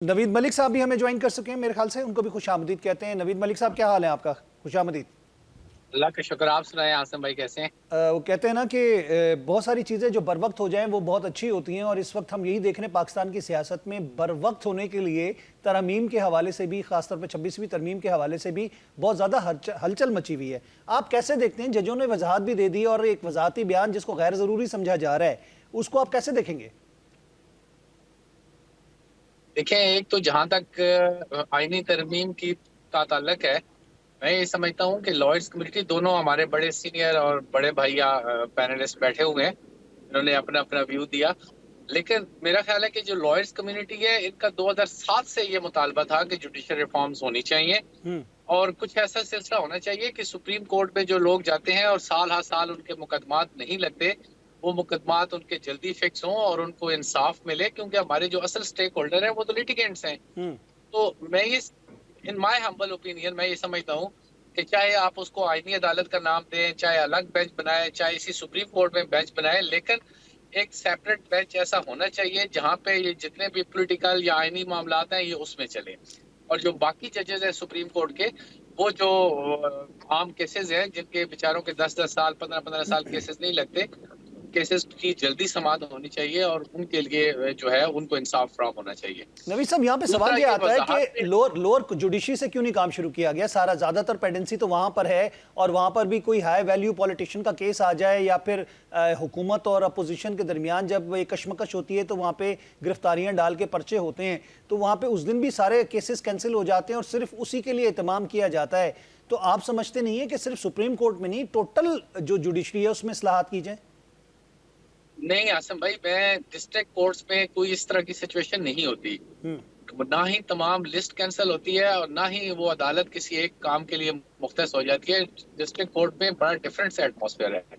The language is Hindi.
नवीद मलिक साहब भी हमें ज्वाइन कर सके हैं मेरे ख्याल से, उनको भी खुशामदीद कहते हैं। नवीद मलिक साहब, क्या हाल है आपका? खुशामदीद। अल्लाह का शुक्र। आप सुनाएं आसिम भाई, कैसे हैं? वो कहते हैं ना कि बहुत सारी चीज़ें जो बर वक्त हो जाएं वो बहुत अच्छी होती हैं, और इस वक्त हम यही देख रहे हैं पाकिस्तान की सियासत में बर वक्त होने के लिए तरमीम के हवाले से भी, खासतौर पर 26वीं तरमीम के हवाले से भी बहुत ज़्यादा हलचल मची हुई है। आप कैसे देखते हैं? जजों ने वजाहत भी दे दी और एक वजाहती बयान जिसको गैर ज़रूरी समझा जा रहा है, उसको आप कैसे देखेंगे? देखें, एक तो जहां तक आईनी तरमीम की का ताल्लुक है, मैं ये समझता हूँ कि लॉयर्स कम्युनिटी दोनों हमारे बड़े सीनियर और बड़े भैया पैनलिस्ट बैठे हुए हैं, इन्होंने अपना अपना व्यू दिया। लेकिन मेरा ख्याल है कि जो लॉयर्स कम्युनिटी है, इनका 2007 से ये मुतालबा था कि जुडिशल रिफॉर्म्स होनी चाहिए हम्म। और कुछ ऐसा सिलसिला होना चाहिए कि सुप्रीम कोर्ट में जो लोग जाते हैं और साल हर साल उनके मुकदमात नहीं लगते, वो मुकदमात उनके जल्दी फिक्स हों और उनको इंसाफ मिले, क्योंकि हमारे जो असल स्टेक होल्डर हैं वो तो लिटिगेंट्स हैं। हम्म। तो मैं ये, इन माय हम्बल ओपिनियन, मैं ये समझता हूँ कि चाहे आप उसको आईनी अदालत का नाम दें, चाहे अलग बेंच बनाए, चाहे इसी सुप्रीम कोर्ट में बेंच बनाए, लेकिन एक सेपरेट बेंच ऐसा होना चाहिए जहां पे ये जितने भी पॉलिटिकल या आईनी मामलात हैं ये उसमें चले। और जो बाकी जजेस हैं सुप्रीम कोर्ट के, वो जो आम केसेस हैं जिनके बेचारों के 10-10 साल, 15-15 साल केसेस नहीं लगते, केसेस की जल्दी समाप्त होनी चाहिए और उनके लिए जो है उनको इंसाफ फराहम होना चाहिए। नवीद साहब, यहाँ पे दूसरा सवाल ये ये आता है वजाहत कि में, लोअर जुडिशरी से क्यों नहीं काम शुरू किया गया? सारा ज्यादातर पेंडेंसी तो वहां पर है, और वहां पर भी कोई हाई वैल्यू पॉलिटिशियन का केस आ जाए या फिर हुकूमत और अपोजिशन के दरमियान जब ये कशमकश होती है तो वहां पे गिरफ्तारियां डाल के पर्चे होते हैं, तो वहां पे उस दिन भी सारे केसेस कैंसिल हो जाते हैं और सिर्फ उसी के लिए एहतमाम किया जाता है। तो आप समझते नहीं है कि सिर्फ सुप्रीम कोर्ट में नहीं, टोटल जो जुडिशरी है उसमें इस्लाहात की जाए? नहीं आसम भाई, मैं डिस्ट्रिक्ट कोर्ट्स में कोई इस तरह की सिचुएशन नहीं होती। हम्म। ना ही तमाम लिस्ट कैंसिल होती है और ना ही वो अदालत किसी एक काम के लिए मुख्तस हो जाती है। डिस्ट्रिक्ट कोर्ट में बड़ा डिफरेंट सा एटमॉस्फेयर है।